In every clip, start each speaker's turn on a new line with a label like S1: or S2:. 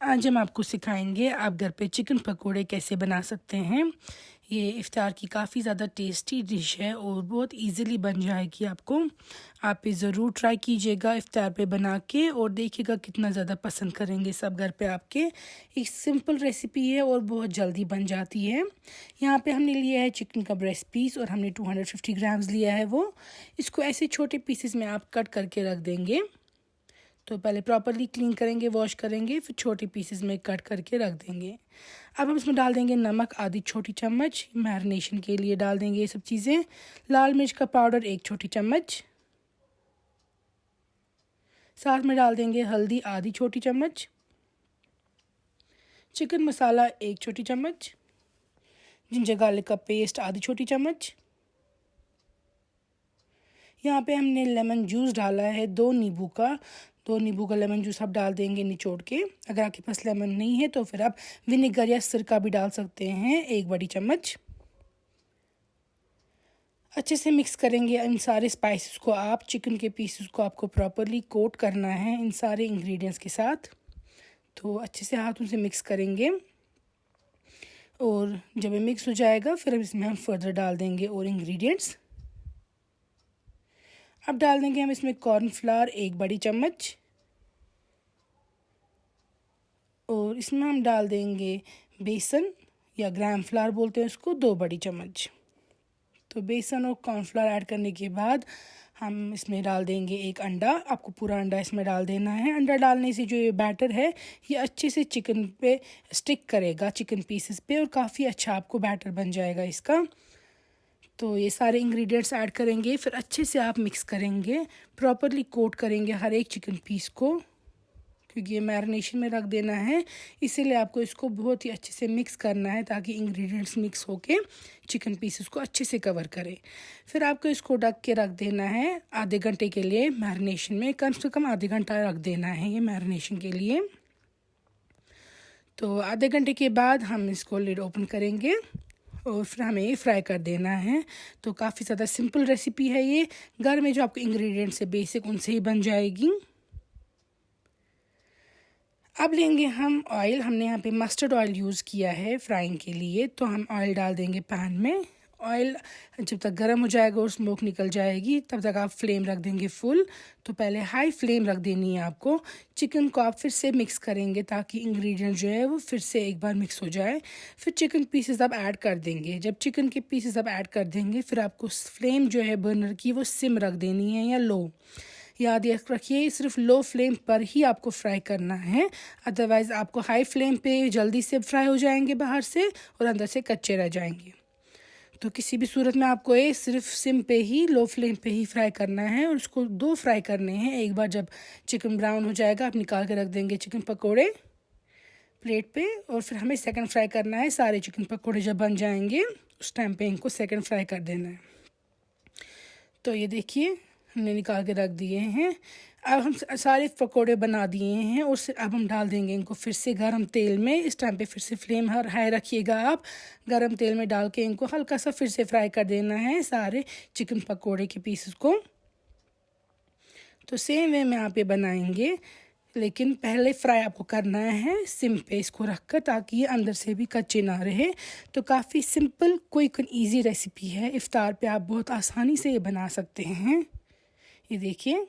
S1: आज हम आपको सिखाएंगे आप घर पे चिकन पकोड़े कैसे बना सकते हैं। ये इफ्तार की काफ़ी ज़्यादा टेस्टी डिश है और बहुत इजीली बन जाएगी आपको। आप ये ज़रूर ट्राई कीजिएगा इफ्तार पे बना के और देखिएगा कितना ज़्यादा पसंद करेंगे सब घर पे आपके। एक सिंपल रेसिपी है और बहुत जल्दी बन जाती है। यहाँ पे हमने लिया है चिकन का ब्रेस्ट पीस और हमने 250 ग्राम्स लिया है वो। इसको ऐसे छोटे पीसेस में आप कट करके रख देंगे। तो पहले प्रॉपरली क्लीन करेंगे, वॉश करेंगे, फिर छोटे पीसेस में कट करके रख देंगे। अब हम इसमें डाल देंगे नमक आधी छोटी चम्मच, मैरिनेशन के लिए डाल देंगे ये सब चीज़ें। लाल मिर्च का पाउडर 1 छोटी चम्मच, साथ में डाल देंगे हल्दी आधी छोटी चम्मच, चिकन मसाला 1 छोटी चम्मच, जिंजर गार्लिक का पेस्ट आधी छोटी चम्मच। यहाँ पे हमने लेमन जूस डाला है 2 नींबू का लेमन जूस आप डाल देंगे निचोड़ के। अगर आपके पास लेमन नहीं है तो फिर आप विनेगर या सिरका भी डाल सकते हैं 1 बड़ी चम्मच। अच्छे से मिक्स करेंगे इन सारे स्पाइसेस को। आप चिकन के पीसेस को आपको प्रॉपरली कोट करना है इन सारे इंग्रेडिएंट्स के साथ। तो अच्छे से हाथों से मिक्स करेंगे और जब ये मिक्स हो जाएगा फिर इसमें हम फर्दर डाल देंगे और इंग्रेडिएंट्स। अब डाल देंगे हम इसमें कॉर्नफ्लावर 1 बड़ी चम्मच और इसमें हम डाल देंगे बेसन या ग्राम फ्लावर बोलते हैं उसको 2 बड़ी चम्मच। तो बेसन और कॉर्नफ्लावर ऐड करने के बाद हम इसमें डाल देंगे 1 अंडा। आपको पूरा अंडा इसमें डाल देना है। अंडा डालने से जो ये बैटर है ये अच्छे से चिकन पे स्टिक करेगा, चिकन पीसेस पे, और काफ़ी अच्छा आपको बैटर बन जाएगा इसका। तो ये सारे इंग्रेडिएंट्स ऐड करेंगे, फिर अच्छे से आप मिक्स करेंगे, प्रॉपरली कोट करेंगे हर एक चिकन पीस को, क्योंकि ये मैरिनेशन में रख देना है, इसीलिए आपको इसको बहुत ही अच्छे से मिक्स करना है ताकि इंग्रेडिएंट्स मिक्स होके चिकन पीसेस को अच्छे से कवर करे। फिर आपको इसको ढक के रख देना है आधे घंटे के लिए मैरिनेशन में। कम से कम आधे घंटा रख देना है ये मैरिनेशन के लिए। तो आधे घंटे के बाद हम इसको लिड ओपन करेंगे और फिर हमें ये फ्राई कर देना है। तो काफ़ी ज़्यादा सिंपल रेसिपी है ये, घर में जो आपके इंग्रेडिएंट्स है बेसिक उनसे ही बन जाएगी। अब लेंगे हम ऑयल। हमने यहाँ पे मस्टर्ड ऑयल यूज़ किया है फ्राइंग के लिए। तो हम ऑयल डाल देंगे पैन में। ऑयल जब तक गर्म हो जाएगा और स्मोक निकल जाएगी तब तक आप फ्लेम रख देंगे फुल। तो पहले हाई फ्लेम रख देनी है आपको। चिकन को आप फिर से मिक्स करेंगे ताकि इंग्रेडिएंट जो है वो फिर से एक बार मिक्स हो जाए। फिर चिकन पीसेस आप ऐड कर देंगे। जब चिकन के पीसेस आप ऐड कर देंगे फिर आपको फ्लेम जो है बर्नर की वो सिम रख देनी है या लो। याद रखिए सिर्फ लो फ्लेम पर ही आपको फ्राई करना है, अदरवाइज़ आपको हाई फ्लेम पे जल्दी से फ्राई हो जाएंगे बाहर से और अंदर से कच्चे रह जाएंगे। तो किसी भी सूरत में आपको ये सिर्फ सिम पे ही, लो फ्लेम पे ही फ्राई करना है। और उसको 2 फ्राई करने हैं। एक बार जब चिकन ब्राउन हो जाएगा आप निकाल के रख देंगे चिकन पकोड़े प्लेट पे, और फिर हमें सेकंड फ्राई करना है। सारे चिकन पकोड़े जब बन जाएंगे उस टाइम पे इनको सेकंड फ्राई कर देना है। तो ये देखिए हमने निकाल के रख दिए हैं। अब हम सारे पकोड़े बना दिए हैं और अब हम डाल देंगे इनको फिर से गरम तेल में। इस टाइम पे फिर से फ्लेम हाई रखिएगा आप। गरम तेल में डाल के इनको हल्का सा फिर से फ्राई कर देना है सारे चिकन पकोड़े के पीसेस को। तो सेम वे में आप ये बनाएंगे, लेकिन पहले फ्राई आपको करना है सिम पे इसको रखकर, ताकि ये अंदर से भी कच्चे ना रहे। तो काफ़ी simple quick and easy recipe है। इफ्तार पे आप बहुत आसानी से ये बना सकते हैं। ये देखिए,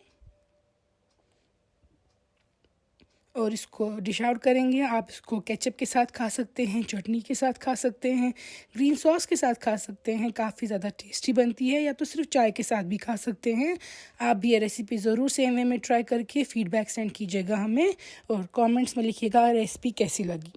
S1: और इसको डिश आउट करेंगे। आप इसको केचप के साथ खा सकते हैं, चटनी के साथ खा सकते हैं, ग्रीन सॉस के साथ खा सकते हैं। काफ़ी ज़्यादा टेस्टी बनती है, या तो सिर्फ चाय के साथ भी खा सकते हैं। आप भी ये रेसिपी ज़रूर सेम वे में ट्राई करके फीडबैक सेंड कीजिएगा हमें और कमेंट्स में लिखिएगा रेसिपी कैसी लगी।